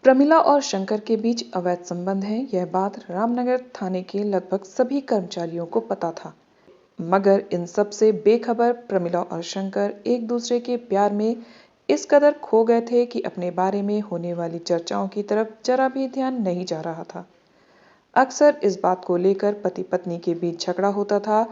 प्रमिला और शंकर के बीच अवैध संबंध है, यह बात रामनगर थाने के लगभग सभी कर्मचारियों को पता था। मगर इन सब से बेखबर प्रमिला और शंकर एक दूसरे के प्यार में इस कदर खो गए थे कि अपने बारे में होने वाली चर्चाओं की तरफ जरा भी ध्यान नहीं जा रहा था। अक्सर इस बात को लेकर पति पत्नी के बीच झगड़ा होता था,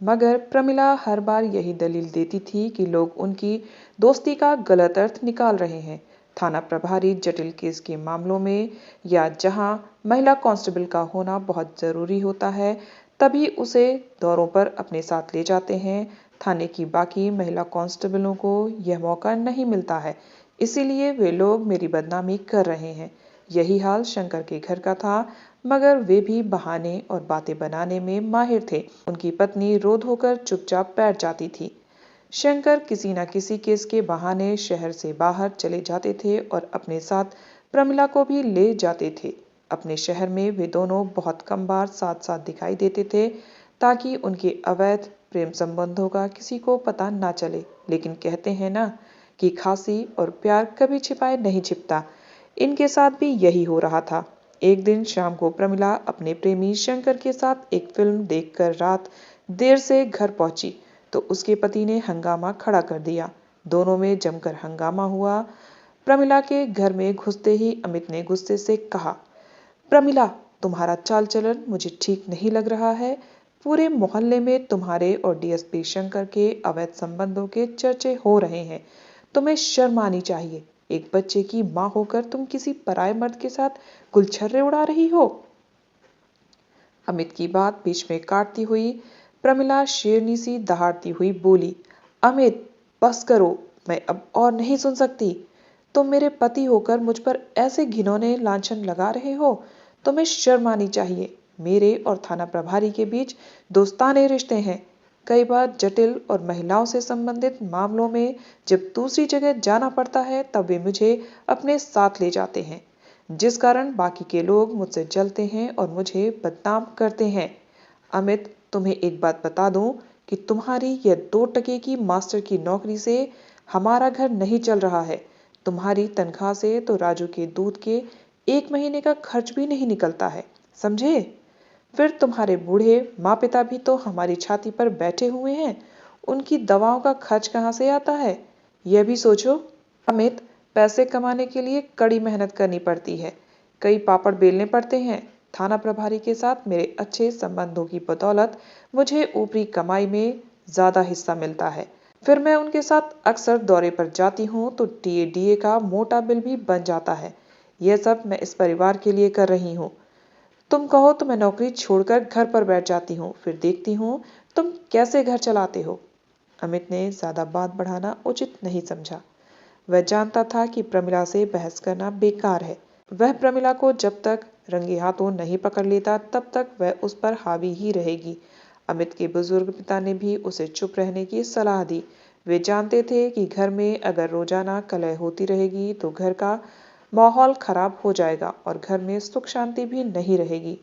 मगर प्रमिला हर बार यही दलील देती थी कि लोग उनकी दोस्ती का गलत अर्थ निकाल रहे हैं। थाना प्रभारी जटिल केस के मामलों में या जहां महिला कांस्टेबल का होना बहुत जरूरी होता है, तभी उसे दौरों पर अपने साथ ले जाते हैं। थाने की बाकी महिला कांस्टेबलों को यह मौका नहीं मिलता है, इसीलिए वे लोग मेरी बदनामी कर रहे हैं। यही हाल शंकर के घर का था, मगर वे भी बहाने और बातें बनाने में माहिर थे। उनकी पत्नी रो धोकर चुपचाप बैठ जाती थी। शंकर किसी न किसी केस के बहाने शहर से बाहर चले जाते थे और अपने साथ प्रमिला को भी ले जाते थे। अपने शहर में वे दोनों बहुत कम बार साथ साथ दिखाई देते थे, ताकि उनके अवैध प्रेम संबंधों का किसी को पता ना चले। लेकिन कहते हैं ना कि खांसी और प्यार कभी छिपाए नहीं छिपता, इनके साथ भी यही हो रहा था। एक दिन शाम को प्रमिला अपने प्रेमी शंकर के साथ एक फिल्म देखकर रात देर से घर पहुंची तो उसके पति ने हंगामा खड़ा कर दिया। दोनों में जमकर हंगामा हुआ। प्रमिला के घर में घुसते ही अमित ने गुस्से से कहा, प्रमिला, तुम्हारा चाल चलन मुझे ठीक नहीं लग रहा है। पूरे मोहल्ले में तुम्हारे और डीएसपी शंकर के अवैध संबंधों के चर्चे हो रहे हैं। तुम्हें शर्म आनी चाहिए। एक बच्चे की मां होकर तुम किसी पराये मर्द के साथ गुलछर्रे उड़ा रही हो। अमित की बात बीच में काटती हुई प्रमिला शेरनी सी दहाड़ती हुई बोली, अमित, बस करो, मैं अब और नहीं सुन सकती। तुम मेरे पति होकर मुझ पर ऐसे घिनौने लांछन लगा रहे हो। तुम्हें शर्म आनी चाहिए। मेरे और थाना प्रभारी के बीच दोस्ताने रिश्ते हैं। कई बार जटिल और महिलाओं से संबंधित मामलों में जब दूसरी जगह जाना पड़ता है, तब वे मुझे अपने साथ ले जाते हैं, जिस कारण बाकी के लोग मुझसे जलते हैं और मुझे बदनाम करते हैं। अमित, तुम्हें एक बात बता दूं कि तुम्हारी यह 2 टके की मास्टर की नौकरी से हमारा घर नहीं चल रहा है। तुम्हारी तनख्वाह से तो राजू के दूध के 1 महीने का खर्च भी नहीं निकलता है, समझे? फिर तुम्हारे बूढ़े माँ पिता भी तो हमारी छाती पर बैठे हुए हैं। उनकी दवाओं का खर्च कहाँ से आता है, यह भी सोचो। अमित, पैसे कमाने के लिए कड़ी मेहनत करनी पड़ती है, कई पापड़ बेलने पड़ते हैं। थाना प्रभारी के साथ मेरे अच्छे संबंधों की बदौलत मुझे ऊपरी कमाई में ज्यादा हिस्सा मिलता है। फिर मैं उनके साथ अक्सर दौरे पर जाती हूँ तो टीएडीए का मोटा बिल भी बन जाता है। यह सब मैं इस परिवार के लिए कर रही हूँ। तुम कहो तो मैं नौकरी छोड़कर घर पर बैठ जाती हूँ, फिर देखती हूँ तुम कैसे घर चलाते हो। अमित ने ज्यादा बात बढ़ाना उचित नहीं समझा। वह जानता था कि प्रमिला से बहस करना बेकार है। वह प्रमिला को जब तक रंगे हाथों नहीं पकड़ लेता, तब तक वह उस पर हावी ही रहेगी। अमित के बुजुर्ग पिता ने भी उसे चुप रहने की सलाह दी। वे जानते थे कि घर में अगर रोजाना कलह होती रहेगी तो घर का माहौल खराब हो जाएगा और घर में सुख शांति भी नहीं रहेगी।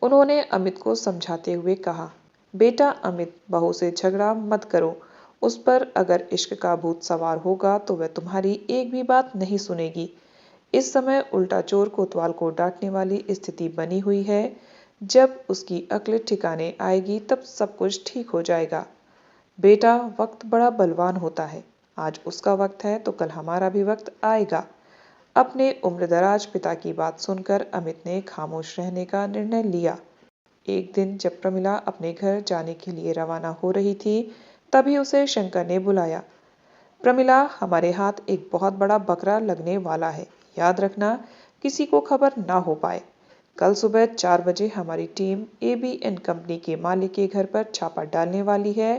उन्होंने अमित को समझाते हुए कहा, बेटा अमित, बहू से झगड़ा मत करो। उस पर अगर इश्क का भूत सवार होगा तो वह तुम्हारी एक भी बात नहीं सुनेगी। इस समय उल्टा चोर कोतवाल को डांटने वाली स्थिति बनी हुई है। जब उसकी अक्ल ठिकाने आएगी तब सब कुछ ठीक हो जाएगा। बेटा, वक्त बड़ा बलवान होता है। आज उसका वक्त है तो कल हमारा भी वक्त आएगा। अपने उम्रदराज पिता की बात सुनकर अमित ने खामोश रहने का निर्णय लिया। एक दिन जब प्रमिला अपने घर जाने के लिए रवाना हो रही थी, तभी उसे शंकर ने बुलाया। प्रमिला, हमारे हाथ एक बहुत बड़ा बकरा लगने वाला है। याद रखना, किसी को खबर ना हो पाए। कल सुबह 4 बजे हमारी टीम एबीएन कंपनी के मालिक के घर पर छापा डालने वाली है।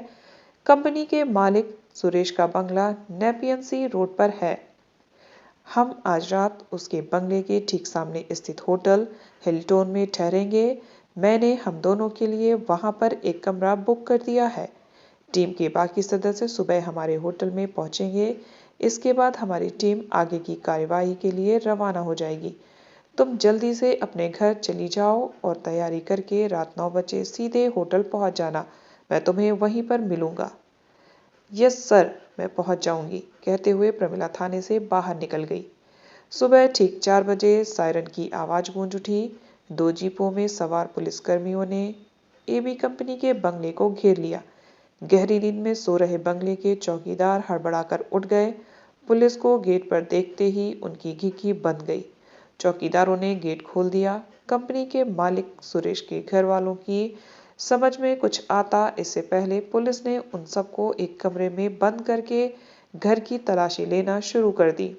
कंपनी के मालिक सुरेश का बंगला नेपियन सी रोड पर है। हम आज रात उसके बंगले के ठीक सामने स्थित होटल हिल्टन में ठहरेंगे। मैंने हम दोनों के लिए वहां पर एक कमरा बुक कर दिया है। टीम के बाकी सदस्य सुबह हमारे होटल में पहुंचेंगे। इसके बाद हमारी टीम आगे की कार्यवाही के लिए रवाना हो जाएगी। तुम जल्दी से अपने घर चली जाओ और तैयारी करके रात 9 बजे सीधे होटल पहुंच जाना। मैं तुम्हें वहीं पर मिलूंगा। यस सर, मैं पहुंच जाऊंगी, कहते हुए प्रमिला थाने से बाहर निकल गई। सुबह ठीक 4 बजे सायरन की आवाज गूंज उठी। 2 जीपों में सवार पुलिसकर्मियों ने एबी कंपनी के बंगले को घेर लिया। गहरी नींद में सो रहे बंगले के चौकीदार हड़बड़ाकर उठ गए। पुलिस को गेट पर देखते ही उनकी घिघी बंध गई। चौकीदारों ने गेट खोल दिया। कंपनी के मालिक सुरेश के घर वालों की समझ में कुछ आता इससे पहले पुलिस ने उन सबको एक कमरे में बंद करके घर की तलाशी लेना शुरू कर दी।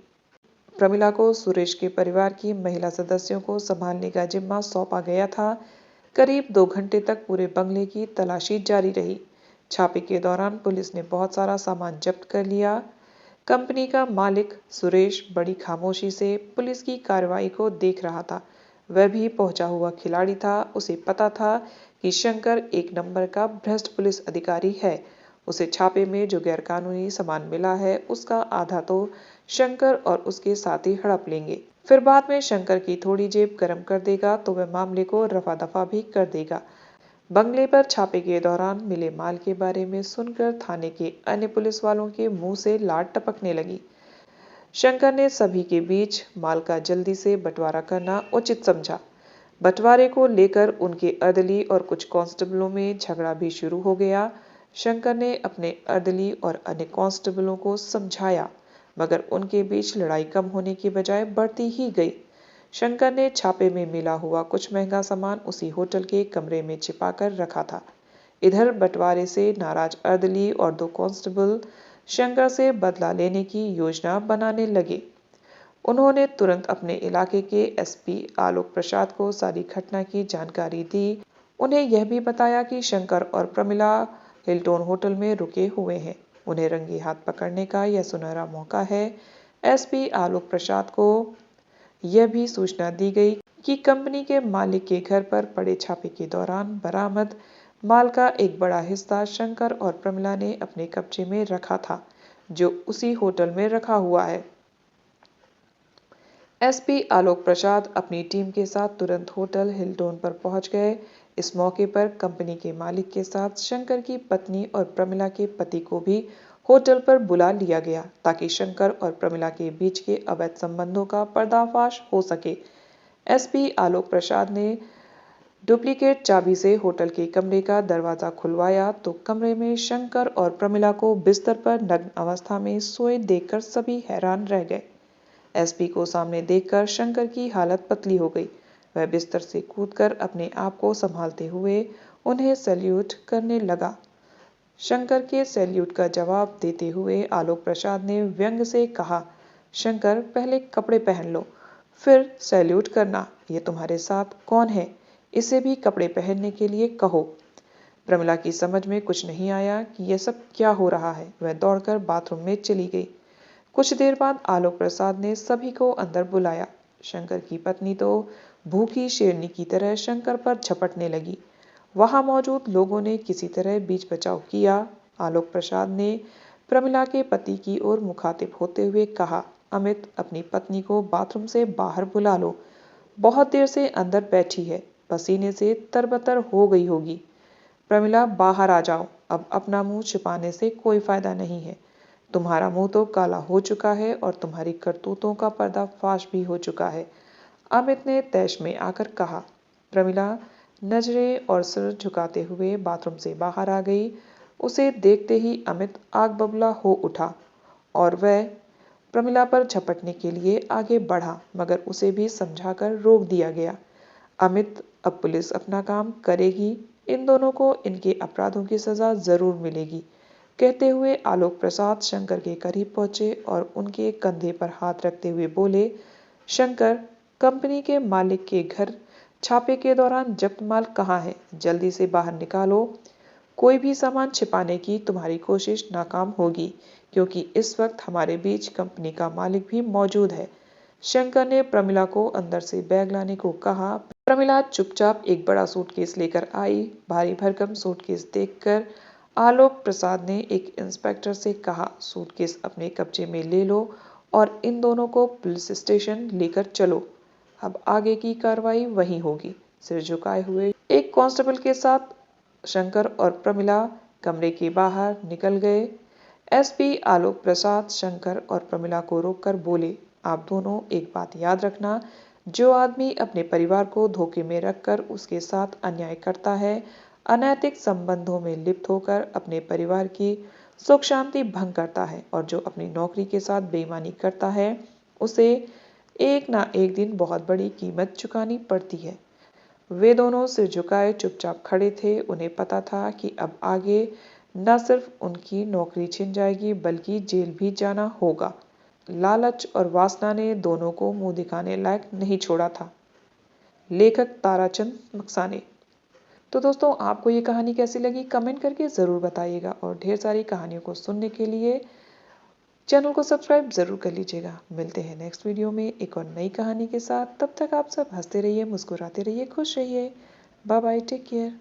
प्रमिला को सुरेश के परिवार की महिला सदस्यों को संभालने का जिम्मा सौंपा गया था। करीब 2 घंटे तक पूरे बंगले की तलाशी जारी रही। छापे के दौरान पुलिस ने बहुत सारा सामान जब्त कर लिया। कंपनी का मालिक सुरेश बड़ी खामोशी से पुलिस की कार्रवाई को देख रहा था। वह भी पहुंचा हुआ खिलाड़ी था। उसे पता था कि शंकर एक नंबर का भ्रष्ट पुलिस अधिकारी है। उसे छापे में जो गैरकानूनी सामान मिला है उसका आधा तो शंकर और उसके साथी हड़प लेंगे। फिर बाद में शंकर की थोड़ी जेब गर्म कर देगा तो वह मामले को रफा दफा भी कर देगा। बंगले पर छापे के दौरान मिले माल के बारे में सुनकर थाने के अन्य पुलिस वालों के मुंह से लार टपकने लगी। शंकर ने सभी के बीच माल का जल्दी से बंटवारा करना उचित समझा। बंटवारे को लेकर उनके अर्दली और कुछ कांस्टेबलों में झगड़ा भी शुरू हो गया। शंकर ने अपने अर्दली और अन्य कांस्टेबलों को समझाया, मगर उनके बीच लड़ाई कम होने की बजाय बढ़ती ही गई। शंकर ने छापे में मिला हुआ कुछ महंगा सामान उसी होटल के कमरे में छिपाकर रखा था। इधर बंटवारे से नाराज अर्दली और 2 कांस्टेबल शंकर से बदला लेने की योजना बनाने लगे। उन्होंने तुरंत अपने इलाके के एसपी आलोक प्रसाद को सारी घटना की जानकारी दी। उन्हें यह भी बताया कि शंकर और प्रमिला हिल्टन होटल में रुके हुए हैं। उन्हें रंगे हाथ पकड़ने का यह सुनहरा मौका है। एसपी आलोक प्रसाद को यह भी सूचना दी गई कि कंपनी के मालिक के घर पर पड़े छापे के दौरान बरामद माल का एक बड़ा हिस्सा शंकर और प्रमिला ने अपने कब्जे में रखा था, जो उसी होटल में रखा हुआ है। एसपी आलोक प्रसाद अपनी टीम के साथ तुरंत होटल हिल्टन पर पहुंच गए। इस मौके पर कंपनी के मालिक के साथ शंकर की पत्नी और प्रमिला के पति को भी होटल पर बुला लिया गया ताकि शंकर और प्रमिला के बीच के अवैध संबंधों का पर्दाफाश हो सके। एसपी आलोक प्रसाद ने डुप्लीकेट चाबी से होटल के कमरे का दरवाजा खुलवाया तो कमरे में शंकर और प्रमिला को बिस्तर पर नग्न अवस्था में सोए देखकर सभी हैरान रह गए। एसपी को सामने देखकर शंकर की हालत पतली हो गई। वह बिस्तर से कूदकर अपने आप को संभालते हुए उन्हें सैल्यूट करने लगा। शंकर के सैल्यूट का जवाब देते हुए आलोक प्रसाद ने व्यंग से कहा, शंकर पहले कपड़े पहन लो, फिर सैल्यूट करना। ये तुम्हारे साथ कौन है? इसे भी कपड़े पहनने के लिए कहो। प्रमिला की समझ में कुछ नहीं आया कि यह सब क्या हो रहा है। वह दौड़कर बाथरूम में चली गई। कुछ देर बाद आलोक प्रसाद ने सभी को अंदर बुलाया। शंकर की पत्नी तो भूखी शेरनी की तरह शंकर पर झपटने लगी। वहां मौजूद लोगों ने किसी तरह बीच बचाव किया। आलोक प्रसाद ने प्रमिला के पति की ओर मुखातिब होते हुए कहा, अमित, अपनी पत्नी को बाथरूम से बाहर बुला लो। बहुत देर से अंदर बैठी है, पसीने से तरबतर हो गई होगी। प्रमिला, बाहर आ जाओ। अब अपना मुंह छिपाने से कोई फायदा नहीं है। तुम्हारा मुंह तो काला हो चुका है और तुम्हारी करतूतों का पर्दाफाश भी हो चुका है, अमित ने तैश में आकर कहा। प्रमिला नजरें और सिर झुकाते हुए बाथरूम से बाहर आ गई। उसे देखते ही अमित आग बबूला हो उठा और वह प्रमिला पर झपटने के लिए आगे बढ़ा, मगर उसे भी समझाकर रोक दिया गया। अमित, अब पुलिस अपना काम करेगी। इन दोनों को इनके अपराधों की सजा जरूर मिलेगी, कहते हुए आलोक प्रसाद शंकर के करीब पहुंचे और उनके कंधे पर हाथ रखते हुए बोले, शंकर, कंपनी के मालिक के घर छापे के दौरान जब्त माल कहाँ है? जल्दी से बाहर निकालो। कोई भी सामान छिपाने की तुम्हारी कोशिश नाकाम होगी, क्योंकि इस वक्त हमारे बीच कंपनी का मालिक भी मौजूद है। शंकर ने प्रमिला को अंदर से बैग लाने को कहा। प्रमिला चुपचाप एक बड़ा सूटकेस लेकर आई। भारी भरकम सूटकेस देखकर आलोक प्रसाद ने एक इंस्पेक्टर से कहा, सूटकेस अपने कब्जे में ले लो और इन दोनों को पुलिस स्टेशन लेकर चलो। अब आगे की कार्रवाई वहीं होगी। सिर झुकाए हुए एक कांस्टेबल के साथ शंकर और प्रमिला कमरे के बाहर निकल गए। एसपी आलोक प्रसाद शंकर और प्रमिला को रोककर बोले, आप दोनों एक बात याद रखना, जो आदमी अपने परिवार को धोखे में रखकर उसके साथ अन्याय करता है, अनैतिक संबंधों में लिप्त होकर अपने परिवार की सुख शांति भंग करता है और जो अपनी नौकरी के साथ बेईमानी करता है, उसे एक ना एक दिन बहुत बड़ी कीमत चुकानी पड़ती है। वे दोनों सिर झुकाए चुपचाप खड़े थे। उन्हें पता था कि अब आगे न सिर्फ उनकी नौकरी छिन जाएगी बल्कि जेल भी जाना होगा। लालच और वासना ने दोनों को मुंह दिखाने लायक नहीं छोड़ा था। लेखक ताराचंद मकसाने। तो दोस्तों, आपको ये कहानी कैसी लगी कमेंट करके ज़रूर बताइएगा और ढेर सारी कहानियों को सुनने के लिए चैनल को सब्सक्राइब ज़रूर कर लीजिएगा। मिलते हैं नेक्स्ट वीडियो में एक और नई कहानी के साथ। तब तक आप सब हंसते रहिए, मुस्कुराते रहिए, खुश रहिए। Bye bye, take care.